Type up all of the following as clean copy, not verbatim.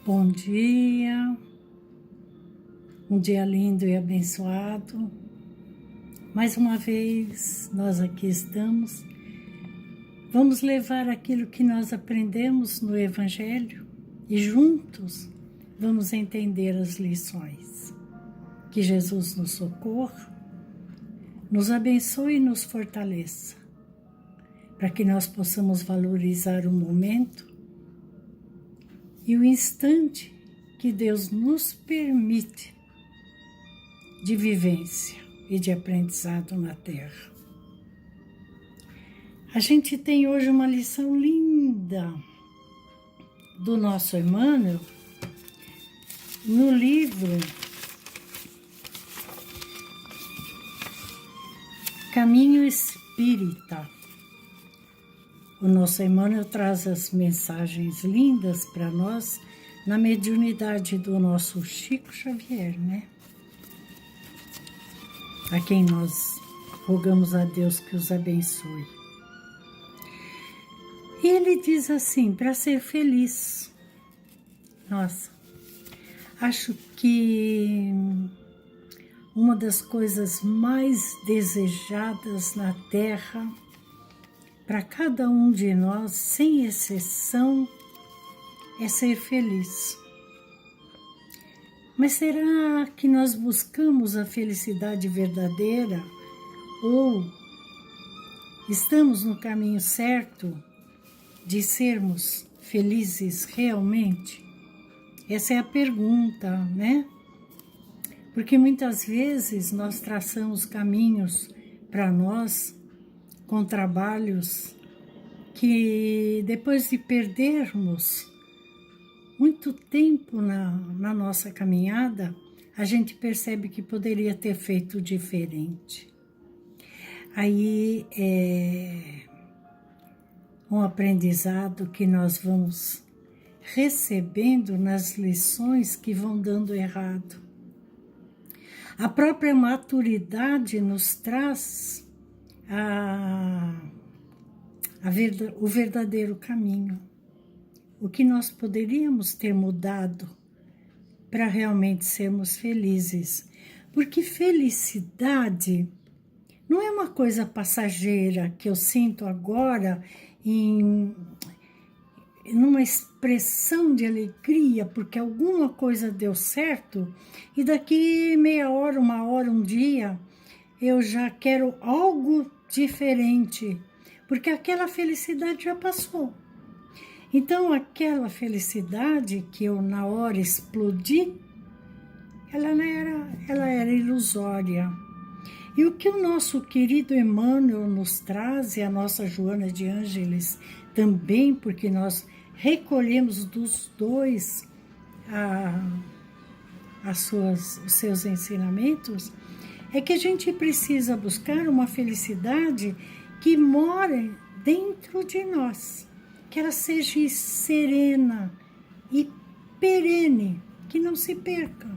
Bom dia, um dia lindo e abençoado. Mais uma vez, nós aqui estamos. Vamos levar aquilo que nós aprendemos no Evangelho e juntos vamos entender as lições. Que Jesus nos socorra, nos abençoe e nos fortaleça, para que nós possamos valorizar o momento e o instante que Deus nos permite de vivência e de aprendizado na Terra. A gente tem hoje uma lição linda do nosso Emmanuel no livro Caminho Espírita. O nosso Emmanuel traz as mensagens lindas para nós na mediunidade do nosso Chico Xavier, né? A quem nós rogamos a Deus que os abençoe. E ele diz assim, para ser feliz. Nossa, acho que uma das coisas mais desejadas na Terra para cada um de nós, sem exceção, é ser feliz. Mas será que nós buscamos a felicidade verdadeira ou estamos no caminho certo de sermos felizes realmente? Essa é a pergunta, né? Porque muitas vezes nós traçamos caminhos para nós com trabalhos que depois de perdermos muito tempo na nossa caminhada, a gente percebe que poderia ter feito diferente. Aí é um aprendizado que nós vamos recebendo nas lições que vão dando errado. A própria maturidade nos traz o verdadeiro caminho. O que nós poderíamos ter mudado para realmente sermos felizes. Porque felicidade não é uma coisa passageira que eu sinto agora numa expressão de alegria porque alguma coisa deu certo e daqui meia hora, uma hora, um dia, eu já quero algo diferente, porque aquela felicidade já passou. Então, aquela felicidade que eu na hora explodi, ela era ilusória. E o que o nosso querido Emmanuel nos traz, e a nossa Joana de Ângeles também, porque nós recolhemos dos dois os seus ensinamentos, é que a gente precisa buscar uma felicidade que mora dentro de nós, que ela seja serena e perene, que não se perca.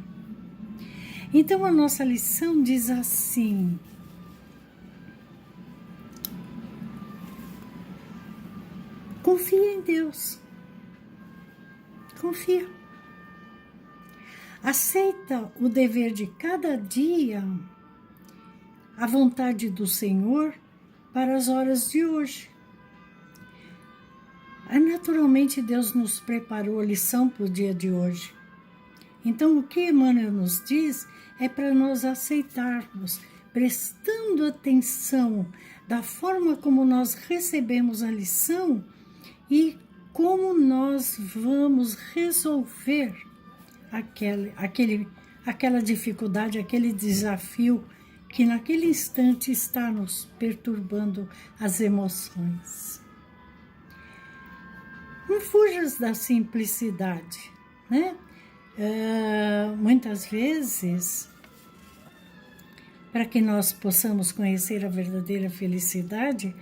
Então a nossa lição diz assim: confia em Deus, confia. Aceita o dever de cada dia, a vontade do Senhor para as horas de hoje. Naturalmente, Deus nos preparou a lição para o dia de hoje. Então, o que Emmanuel nos diz é para nós aceitarmos, prestando atenção da forma como nós recebemos a lição e como nós vamos resolver aquela dificuldade, aquele desafio que naquele instante está nos perturbando as emoções. Não fujas da simplicidade, né? Muitas vezes, para que nós possamos conhecer a verdadeira felicidade,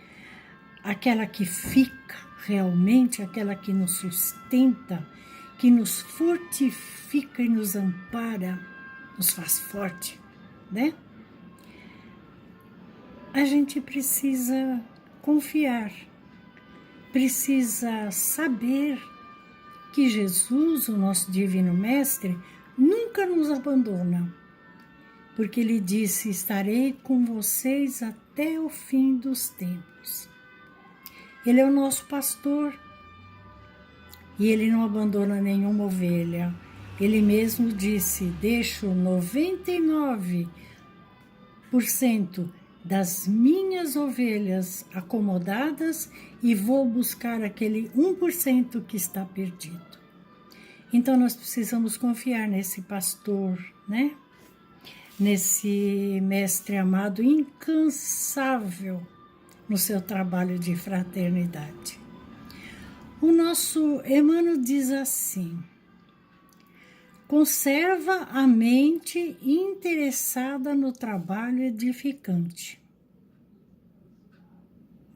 aquela que fica realmente, aquela que nos sustenta, que nos fortifica e nos ampara, nos faz forte, né? A gente precisa confiar, precisa saber que Jesus, o nosso Divino Mestre, nunca nos abandona, porque Ele disse: estarei com vocês até o fim dos tempos. Ele é o nosso pastor e Ele não abandona nenhuma ovelha. Ele mesmo disse: deixo 99% das minhas ovelhas acomodadas e vou buscar aquele 1% que está perdido. Então nós precisamos confiar nesse pastor, né? Nesse mestre amado, incansável no seu trabalho de fraternidade. O nosso Emmanuel diz assim: conserva a mente interessada no trabalho edificante.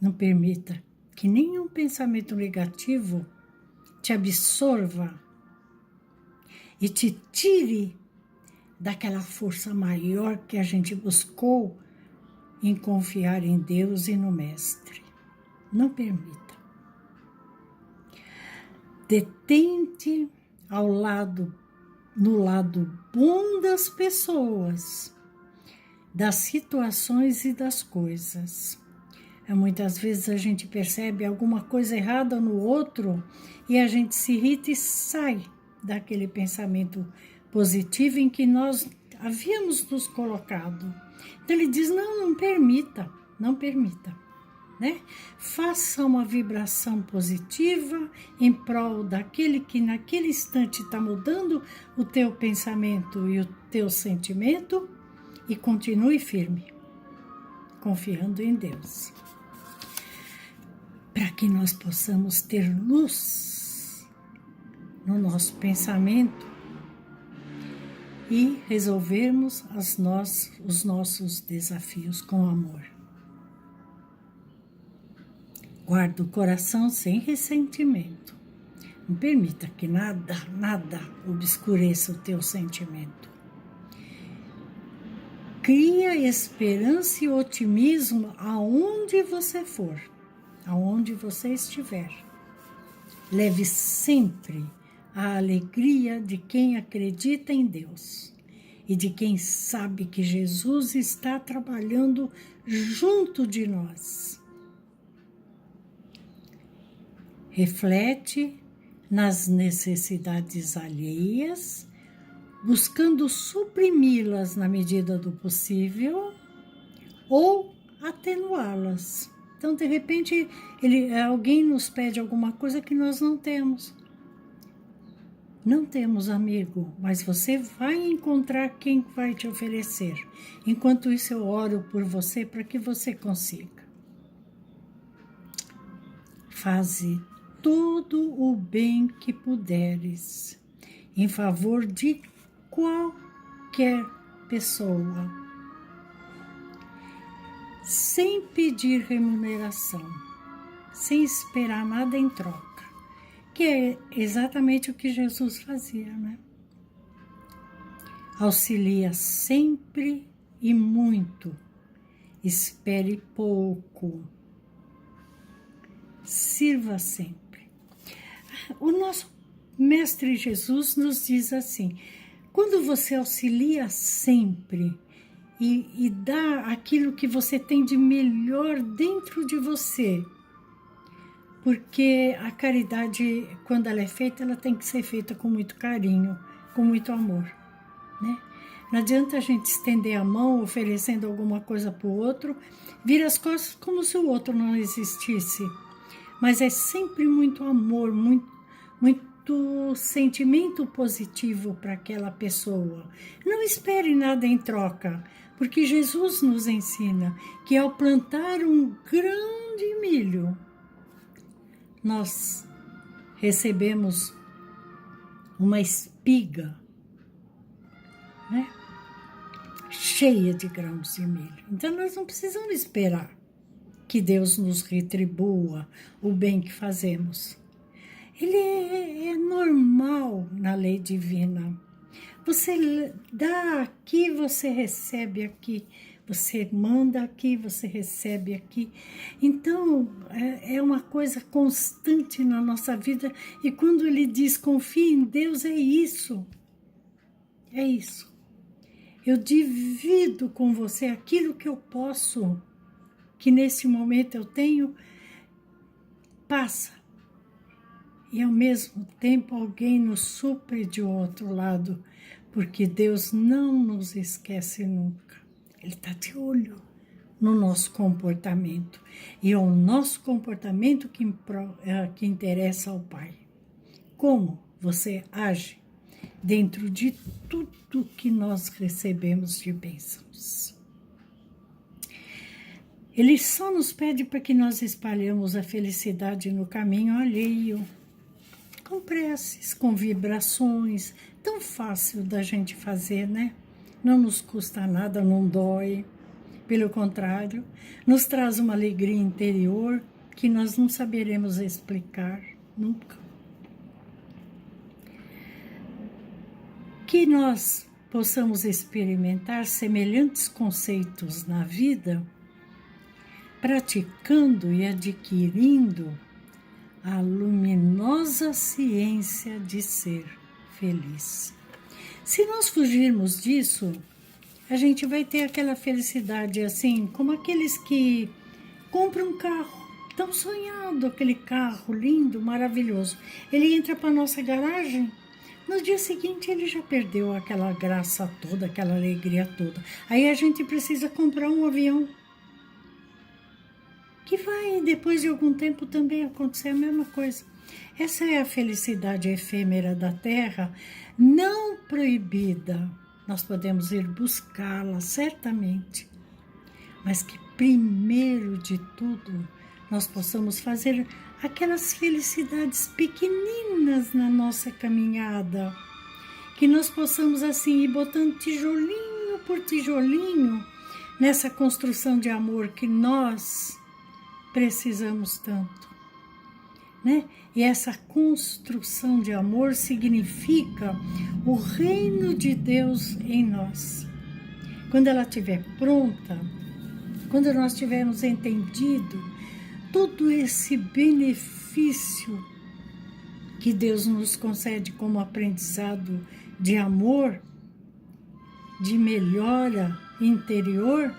Não permita que nenhum pensamento negativo te absorva e te tire daquela força maior que a gente buscou em confiar em Deus e no Mestre. Não permita. Detente no lado bom das pessoas, das situações e das coisas. Muitas vezes a gente percebe alguma coisa errada no outro e a gente se irrita e sai daquele pensamento positivo em que nós havíamos nos colocado. Então ele diz: não permita, né? Faça uma vibração positiva em prol daquele que naquele instante está mudando o teu pensamento e o teu sentimento e continue firme, confiando em Deus, para que nós possamos ter luz no nosso pensamento e resolvermos os nossos desafios com amor. Guarda o coração sem ressentimento. Não permita que nada obscureça o teu sentimento. Cria esperança e otimismo aonde você for, aonde você estiver. Leve sempre a alegria de quem acredita em Deus e de quem sabe que Jesus está trabalhando junto de nós. Reflete nas necessidades alheias, buscando suprimi-las na medida do possível ou atenuá-las. Então, de repente, alguém nos pede alguma coisa que nós não temos. Não temos, amigo, mas você vai encontrar quem vai te oferecer. Enquanto isso, eu oro por você para que você consiga. Faze todo o bem que puderes, em favor de qualquer pessoa, sem pedir remuneração, sem esperar nada em troca, que é exatamente o que Jesus fazia, né? Auxilia sempre e muito, espere pouco, sirva sempre. O nosso Mestre Jesus nos diz assim: quando você auxilia sempre e dá aquilo que você tem de melhor dentro de você, porque a caridade, quando ela é feita, ela tem que ser feita com muito carinho, com muito amor, né? Não adianta a gente estender a mão oferecendo alguma coisa para o outro, vira as costas como se o outro não existisse. Mas é sempre muito amor, muito sentimento positivo para aquela pessoa. Não espere nada em troca, porque Jesus nos ensina que ao plantar um grão de milho, nós recebemos uma espiga, né? Cheia de grãos de milho. Então nós não precisamos esperar que Deus nos retribua o bem que fazemos. Ele é normal na lei divina. Você dá aqui, você recebe aqui. Você manda aqui, você recebe aqui. Então, é uma coisa constante na nossa vida. E quando ele diz confie em Deus, é isso. É isso. Eu divido com você aquilo que eu posso, que nesse momento eu tenho, passa. E ao mesmo tempo alguém nos supre de outro lado, porque Deus não nos esquece nunca. Ele está de olho no nosso comportamento. E é o nosso comportamento que interessa ao Pai. Como você age dentro de tudo que nós recebemos de bênçãos. Ele só nos pede para que nós espalhemos a felicidade no caminho alheio, com preces, com vibrações, tão fácil da gente fazer, né? Não nos custa nada, não dói. Pelo contrário, nos traz uma alegria interior que nós não saberemos explicar nunca. Que nós possamos experimentar semelhantes conceitos na vida, praticando e adquirindo a luminosa ciência de ser feliz. Se nós fugirmos disso, a gente vai ter aquela felicidade assim, como aqueles que compram um carro, tão sonhado, aquele carro lindo, maravilhoso. Ele entra para a nossa garagem, no dia seguinte ele já perdeu aquela graça toda, aquela alegria toda. Aí a gente precisa comprar um avião, que vai, depois de algum tempo, também acontecer a mesma coisa. Essa é a felicidade efêmera da Terra, não proibida. Nós podemos ir buscá-la, certamente. Mas que, primeiro de tudo, nós possamos fazer aquelas felicidades pequeninas na nossa caminhada. Que nós possamos, assim, ir botando tijolinho por tijolinho nessa construção de amor que nós precisamos tanto, né? E essa construção de amor significa o reino de Deus em nós. Quando ela estiver pronta, quando nós tivermos entendido todo esse benefício que Deus nos concede como aprendizado de amor, de melhora interior,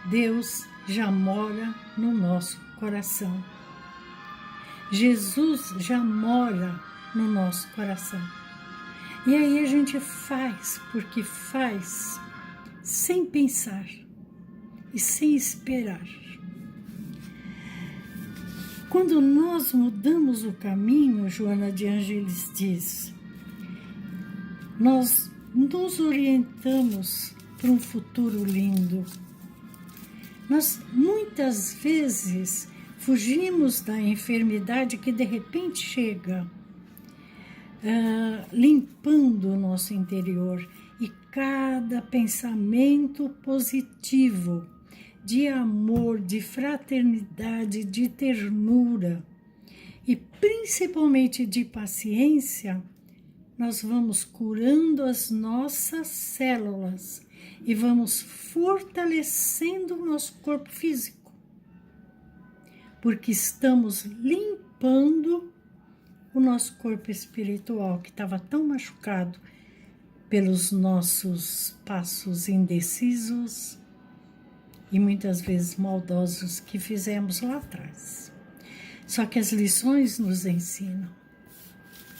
Deus já mora no nosso coração. Jesus já mora no nosso coração. E aí a gente faz, porque faz sem pensar e sem esperar. Quando nós mudamos o caminho, Joana de Ângeles diz, nós nos orientamos para um futuro lindo. Nós muitas vezes fugimos da enfermidade que de repente chega, limpando o nosso interior. E cada pensamento positivo, de amor, de fraternidade, de ternura e principalmente de paciência, nós vamos curando as nossas células e vamos fortalecendo o nosso corpo físico, porque estamos limpando o nosso corpo espiritual, que estava tão machucado pelos nossos passos indecisos e muitas vezes maldosos que fizemos lá atrás. Só que as lições nos ensinam,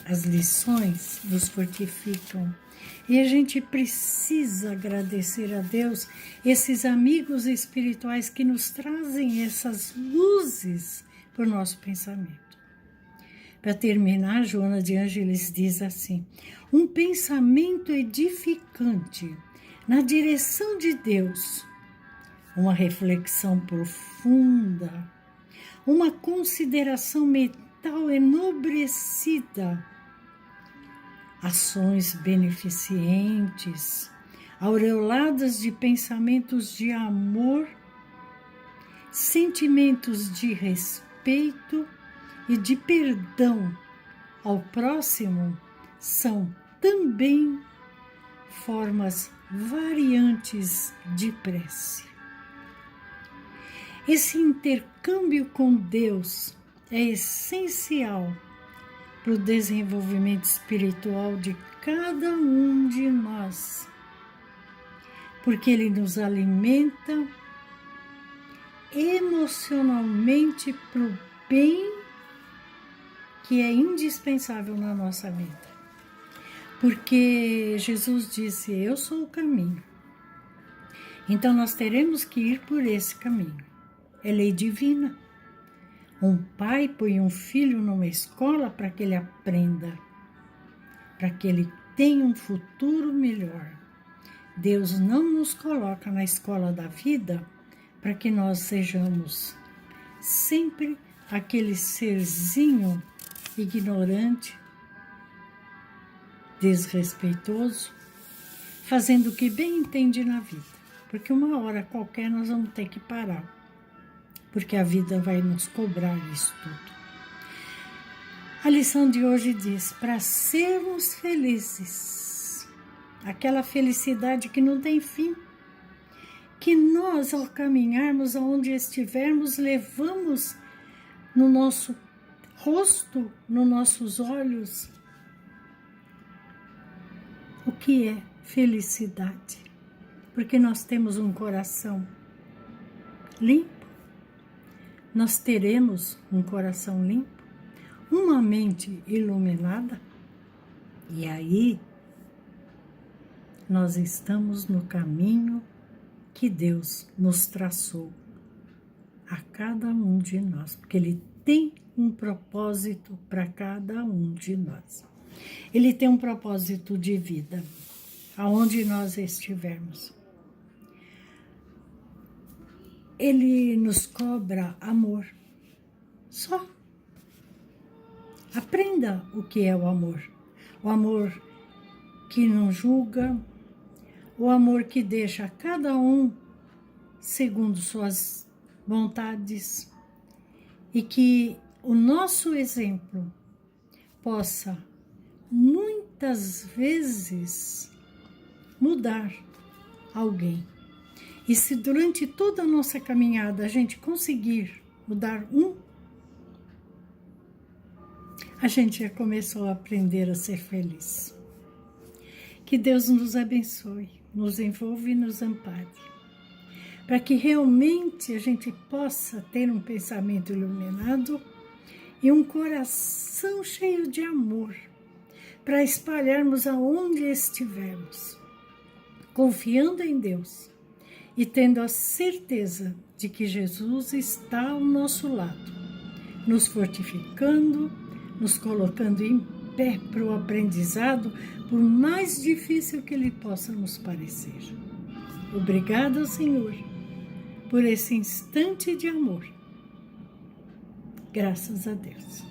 as lições nos fortificam. E a gente precisa agradecer a Deus, esses amigos espirituais que nos trazem essas luzes para o nosso pensamento. Para terminar, Joana de Ângeles diz assim, um pensamento edificante na direção de Deus, uma reflexão profunda, uma consideração mental enobrecida, ações beneficentes, aureoladas de pensamentos de amor, sentimentos de respeito e de perdão ao próximo, são também formas variantes de prece. Esse intercâmbio com Deus é essencial para o desenvolvimento espiritual de cada um de nós, porque ele nos alimenta emocionalmente para o bem que é indispensável na nossa vida. Porque Jesus disse, eu sou o caminho. Então nós teremos que ir por esse caminho. É lei divina. Um pai põe um filho numa escola para que ele aprenda, para que ele tenha um futuro melhor. Deus não nos coloca na escola da vida para que nós sejamos sempre aquele serzinho ignorante, desrespeitoso, fazendo o que bem entende na vida. Porque uma hora qualquer nós vamos ter que parar, porque a vida vai nos cobrar isso tudo. A lição de hoje diz, para sermos felizes, aquela felicidade que não tem fim, que nós, ao caminharmos aonde estivermos, levamos no nosso rosto, nos nossos olhos, o que é felicidade? Porque nós temos um coração limpo, nós teremos um coração limpo, uma mente iluminada, e aí nós estamos no caminho que Deus nos traçou a cada um de nós, porque Ele tem um propósito para cada um de nós. Ele tem um propósito de vida, aonde nós estivermos. Ele nos cobra amor, só. Aprenda o que é o amor que não julga, o amor que deixa cada um segundo suas vontades e que o nosso exemplo possa muitas vezes mudar alguém. E se durante toda a nossa caminhada a gente conseguir mudar a gente já começou a aprender a ser feliz. Que Deus nos abençoe, nos envolva e nos ampare, para que realmente a gente possa ter um pensamento iluminado e um coração cheio de amor, para espalharmos aonde estivermos, confiando em Deus e tendo a certeza de que Jesus está ao nosso lado, nos fortificando, nos colocando em pé para o aprendizado, por mais difícil que ele possa nos parecer. Obrigada, Senhor, por esse instante de amor. Graças a Deus.